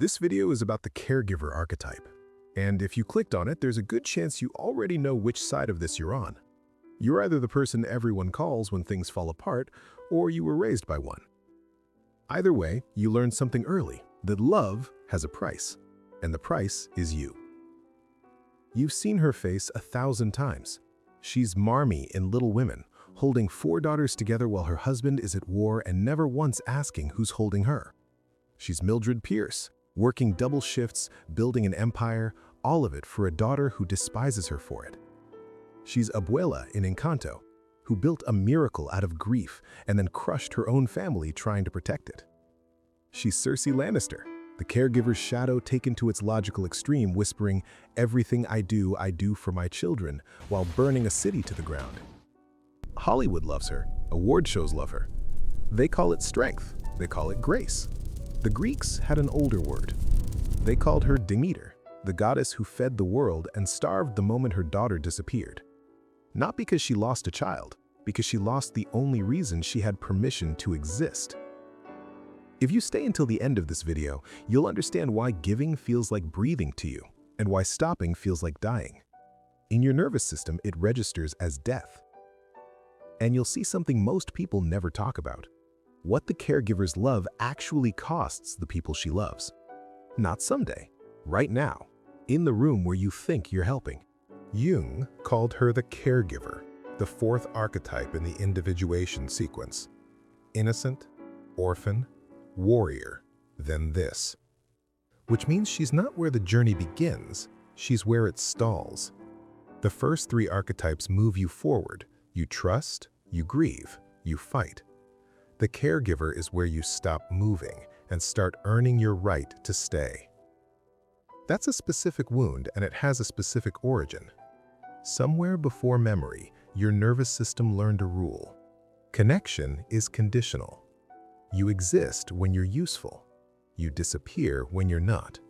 This video is about the caregiver archetype, and if you clicked on it, there's a good chance you already know which side of this you're on. You're either the person everyone calls when things fall apart, or you were raised by one. Either way, you learned something early, that love has a price, and the price is you. You've seen her face 1,000 times. She's Marmee in Little Women, holding 4 daughters together while her husband is at war and never once asking who's holding her. She's Mildred Pierce, working double shifts, building an empire, all of it for a daughter who despises her for it. She's Abuela in Encanto, who built a miracle out of grief and then crushed her own family trying to protect it. She's Cersei Lannister, the caregiver's shadow taken to its logical extreme, whispering, "Everything I do for my children," while burning a city to the ground. Hollywood loves her, award shows love her. They call it strength, they call it grace. The Greeks had an older word. They called her Demeter, the goddess who fed the world and starved the moment her daughter disappeared. Not because she lost a child, because she lost the only reason she had permission to exist. If you stay until the end of this video, you'll understand why giving feels like breathing to you, and why stopping feels like dying. In your nervous system, it registers as death. And you'll see something most people never talk about: what the caregiver's love actually costs the people she loves. Not someday, right now, in the room where you think you're helping. Jung called her the caregiver, the 4th archetype in the individuation sequence. Innocent, orphan, warrior, then this. Which means she's not where the journey begins, she's where it stalls. The first 3 archetypes move you forward. You trust, you grieve, you fight. The caregiver is where you stop moving and start earning your right to stay. That's a specific wound, and it has a specific origin. Somewhere before memory, your nervous system learned a rule. Connection is conditional. You exist when you're useful. You disappear when you're not.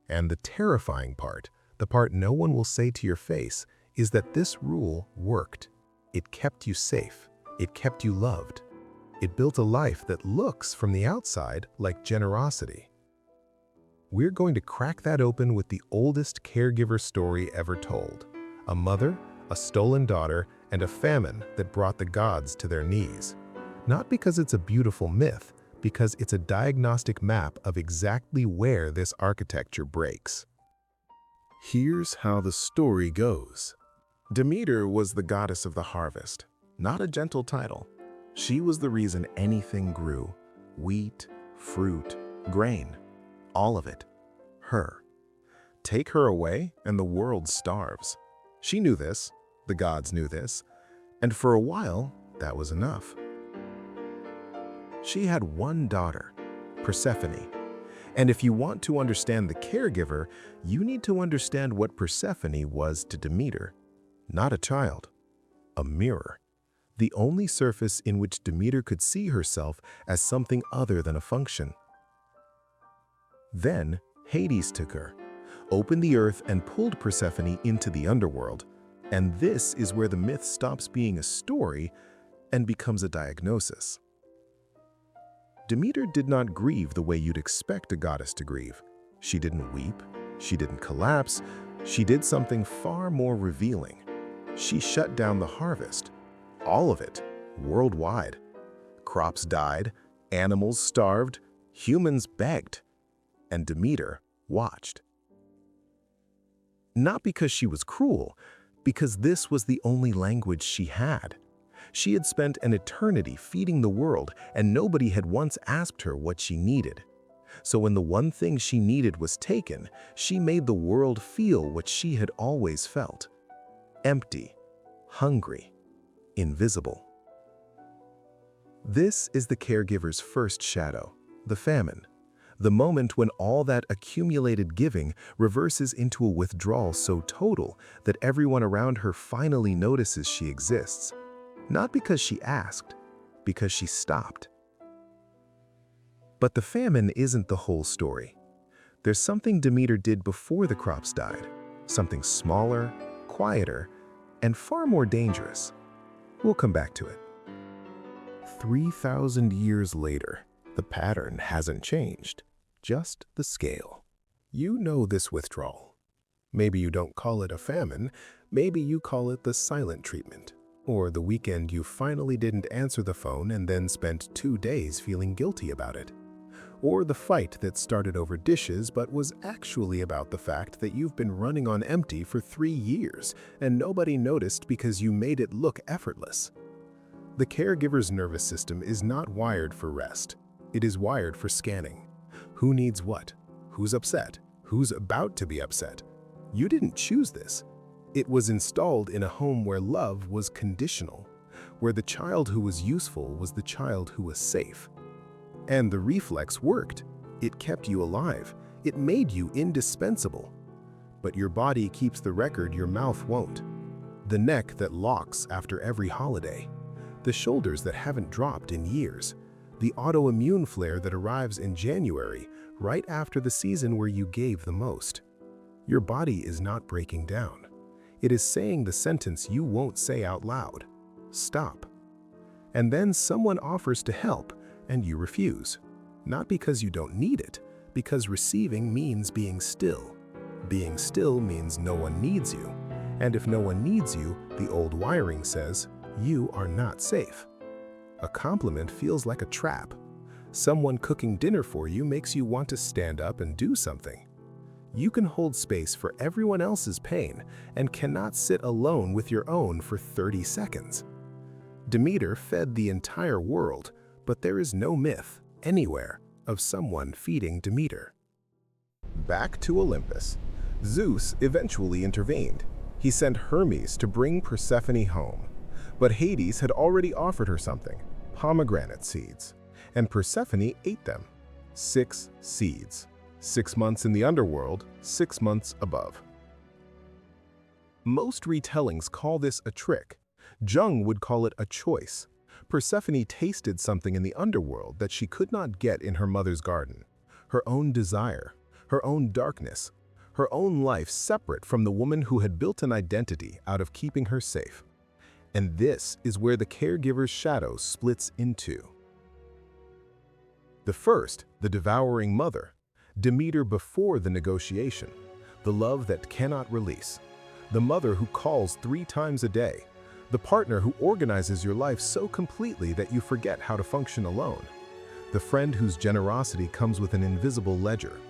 And the terrifying part, the part no one will say to your face, is that this rule worked. It kept you safe. It kept you loved. It built a life that looks from the outside like generosity. We're going to crack that open with the oldest caregiver story ever told: a mother, a stolen daughter, and a famine that brought the gods to their knees. Not because it's a beautiful myth, because it's a diagnostic map of exactly where this architecture breaks. Here's how the story goes. Demeter was the goddess of the harvest, not a gentle title. She was the reason anything grew: wheat, fruit, grain, all of it. Her. Take her away and the world starves. She knew this, the gods knew this, and for a while, that was enough. She had one daughter, Persephone. And if you want to understand the caregiver, you need to understand what Persephone was to Demeter. Not a child, a mirror. The only surface in which Demeter could see herself as something other than a function. Then Hades took her, opened the earth and pulled Persephone into the underworld. And this is where the myth stops being a story and becomes a diagnosis. Demeter did not grieve the way you'd expect a goddess to grieve. She didn't weep, she didn't collapse, she did something far more revealing. She shut down the harvest. All of it, worldwide. Crops died, animals starved, humans begged, and Demeter watched. Not because she was cruel, because this was the only language she had. She had spent an eternity feeding the world, and nobody had once asked her what she needed. So when the one thing she needed was taken, she made the world feel what she had always felt: empty, hungry, invisible. This is the caregiver's first shadow, the famine. The moment when all that accumulated giving reverses into a withdrawal so total that everyone around her finally notices she exists. Not because she asked, because she stopped. But the famine isn't the whole story. There's something Demeter did before the crops died, something smaller, quieter, and far more dangerous. We'll come back to it. 3,000 years later, the pattern hasn't changed. just the scale. You know this withdrawal. Maybe you don't call it a famine, maybe you call it the silent treatment, or the weekend you finally didn't answer the phone and then spent 2 days feeling guilty about it. Or the fight that started over dishes but was actually about the fact that you've been running on empty for 3 years and nobody noticed because you made it look effortless. The caregiver's nervous system is not wired for rest. It is wired for scanning. Who needs what? Who's upset? Who's about to be upset? You didn't choose this. It was installed in a home where love was conditional, where the child who was useful was the child who was safe. And the reflex worked. It kept you alive. It made you indispensable. But your body keeps the record your mouth won't. The neck that locks after every holiday. The shoulders that haven't dropped in years. The autoimmune flare that arrives in January, right after the season where you gave the most. Your body is not breaking down. It is saying the sentence you won't say out loud. Stop. And then someone offers to help, and you refuse. Not because you don't need it, because receiving means being still. Being still means no one needs you. And if no one needs you, the old wiring says, you are not safe. A compliment feels like a trap. Someone cooking dinner for you makes you want to stand up and do something. You can hold space for everyone else's pain and cannot sit alone with your own for 30 seconds. Demeter fed the entire world, but there is no myth, anywhere, of someone feeding Demeter. Back to Olympus. Zeus eventually intervened. He sent Hermes to bring Persephone home. But Hades had already offered her something, pomegranate seeds, and Persephone ate them. 6 seeds. 6 months in the underworld, 6 months above. Most retellings call this a trick. Jung would call it a choice. Persephone tasted something in the underworld that she could not get in her mother's garden. Her own desire, her own darkness, her own life separate from the woman who had built an identity out of keeping her safe. And this is where the caregiver's shadow splits in two. The first, the devouring mother, Demeter before the negotiation, the love that cannot release, the mother who calls 3 times a day, the partner who organizes your life so completely that you forget how to function alone, the friend whose generosity comes with an invisible ledger.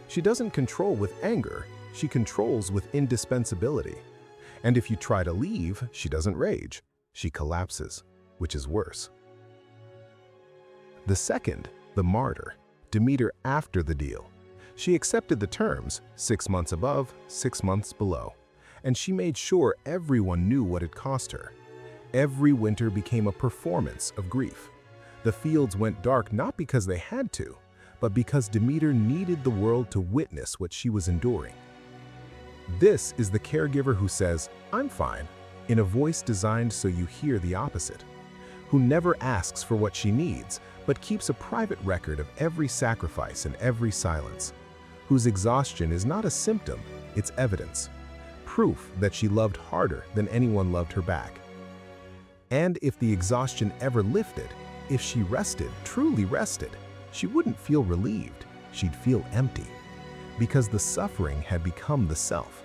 She doesn't control with anger, she controls with indispensability. And if you try to leave, she doesn't rage, she collapses, which is worse. The second, the martyr, Demeter after the deal. She accepted the terms, 6 months above, 6 months below. And she made sure everyone knew what it cost her. Every winter became a performance of grief. The fields went dark not because they had to, but because Demeter needed the world to witness what she was enduring. This is the caregiver who says, "I'm fine," in a voice designed so you hear the opposite, who never asks for what she needs, but keeps a private record of every sacrifice and every silence, whose exhaustion is not a symptom, it's evidence, proof that she loved harder than anyone loved her back. And if the exhaustion ever lifted, if she rested, truly rested, she wouldn't feel relieved, she'd feel empty, because the suffering had become the self.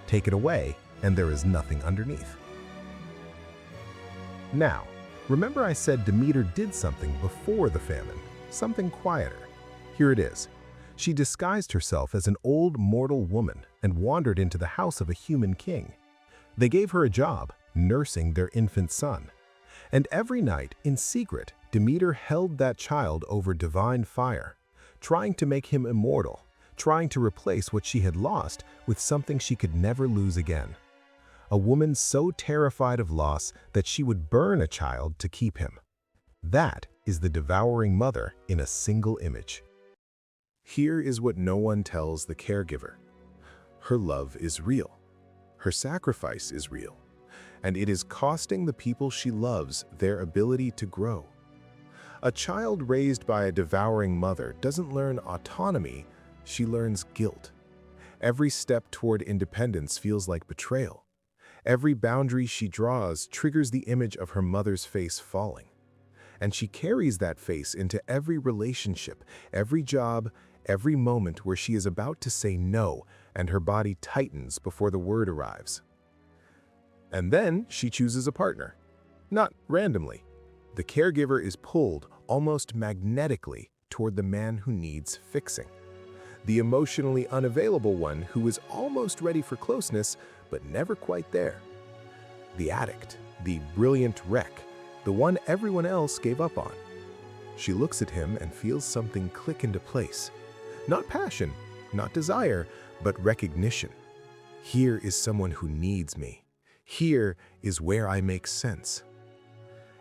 Take it away, and there is nothing underneath. Now, remember I said Demeter did something before the famine, something quieter. Here it is. She disguised herself as an old mortal woman and wandered into the house of a human king. They gave her a job, nursing their infant son. And every night, in secret, Demeter held that child over divine fire, trying to make him immortal, trying to replace what she had lost with something she could never lose again. A woman so terrified of loss that she would burn a child to keep him. That is the devouring mother in a single image. Here is what no one tells the caregiver. Her love is real. Her sacrifice is real. And it is costing the people she loves their ability to grow. A child raised by a devouring mother doesn't learn autonomy, she learns guilt. Every step toward independence feels like betrayal. Every boundary she draws triggers the image of her mother's face falling. And she carries that face into every relationship, every job, every moment where she is about to say no and her body tightens before the word arrives. And then she chooses a partner. Not randomly. The caregiver is pulled almost magnetically toward the man who needs fixing. The emotionally unavailable one who is almost ready for closeness, but never quite there. The addict, the brilliant wreck, the one everyone else gave up on. She looks at him and feels something click into place. Not passion, not desire, but recognition. Here is someone who needs me. Here is where I make sense.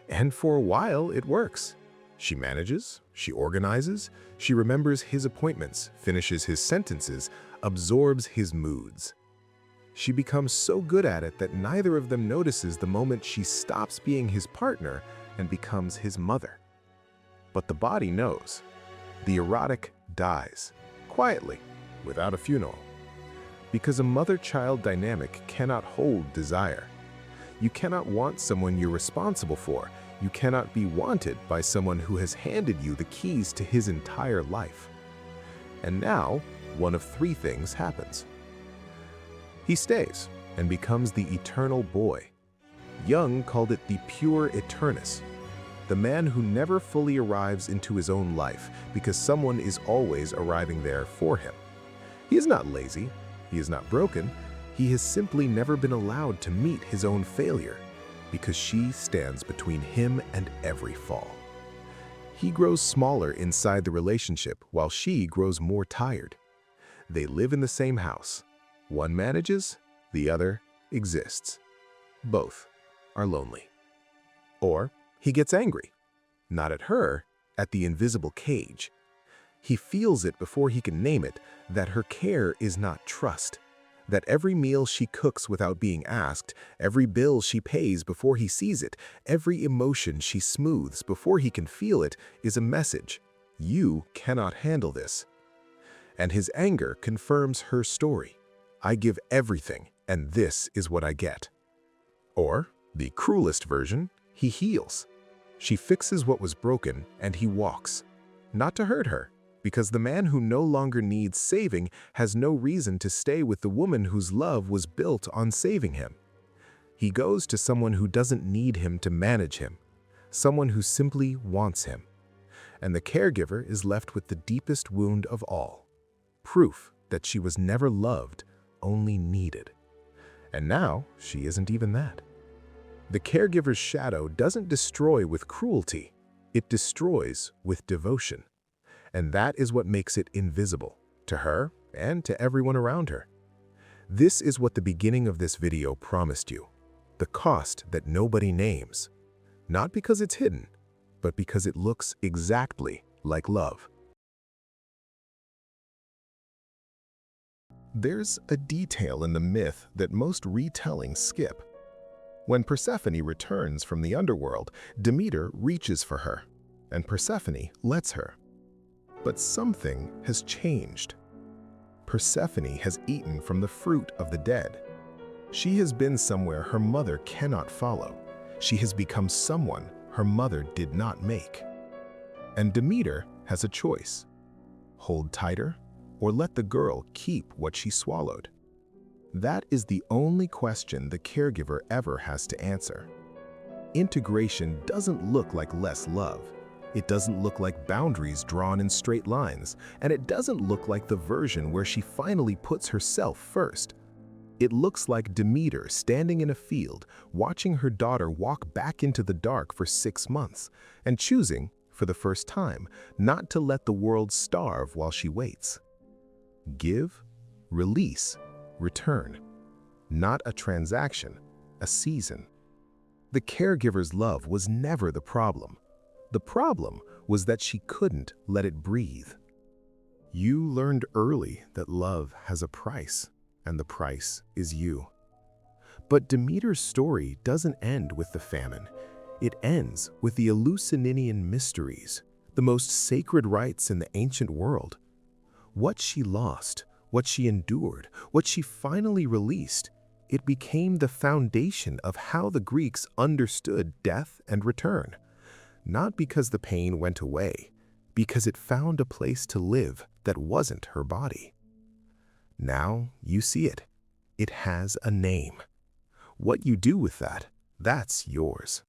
And for a while, it works. She manages, she organizes, she remembers his appointments, finishes his sentences, absorbs his moods. She becomes so good at it that neither of them notices the moment she stops being his partner and becomes his mother. But the body knows. The erotic dies, quietly, without a funeral. Because a mother-child dynamic cannot hold desire. You cannot want someone you're responsible for. You cannot be wanted by someone who has handed you the keys to his entire life. And now, one of three things happens. He stays and becomes the eternal boy. Jung called it the pure eternus, the man who never fully arrives into his own life because someone is always arriving there for him. He is not lazy, he is not broken, he has simply never been allowed to meet his own failure because she stands between him and every fall. He grows smaller inside the relationship while she grows more tired. They live in the same house. One manages, the other exists. Both are lonely. Or he gets angry, not at her, at the invisible cage. He feels it before he can name it, that her care is not trust, that every meal she cooks without being asked, every bill she pays before he sees it, every emotion she smooths before he can feel it is a message. You cannot handle this. And his anger confirms her story. I give everything, and this is what I get. Or, the cruelest version, he heals. She fixes what was broken, and he walks. Not to hurt her, because the man who no longer needs saving has no reason to stay with the woman whose love was built on saving him. He goes to someone who doesn't need him to manage him, someone who simply wants him. And the caregiver is left with the deepest wound of all, proof that she was never loved, only needed. And now she isn't even that. The caregiver's shadow doesn't destroy with cruelty, it destroys with devotion. And that is what makes it invisible, to her and to everyone around her. This is what the beginning of this video promised you, the cost that nobody names. Not because it's hidden, but because it looks exactly like love. There's a detail in the myth that most retellings skip. When Persephone returns from the underworld, Demeter reaches for her, and Persephone lets her. But something has changed. Persephone has eaten from the fruit of the dead. She has been somewhere her mother cannot follow. She has become someone her mother did not make. And Demeter has a choice: hold tighter or let the girl keep what she swallowed. That is the only question the caregiver ever has to answer. Integration doesn't look like less love. It doesn't look like boundaries drawn in straight lines, and it doesn't look like the version where she finally puts herself first. It looks like Demeter standing in a field, watching her daughter walk back into the dark for 6 months, and choosing, for the first time, not to let the world starve while she waits. Give, release, return. Not a transaction, a season. The caregiver's love was never the problem. The problem was that she couldn't let it breathe. You learned early that love has a price, and the price is you. But Demeter's story doesn't end with the famine. It ends with the Eleusinian mysteries, the most sacred rites in the ancient world. What she lost, what she endured, what she finally released, it became the foundation of how the Greeks understood death and return. Not because the pain went away, because it found a place to live that wasn't her body. Now you see it. It has a name. What you do with that, that's yours.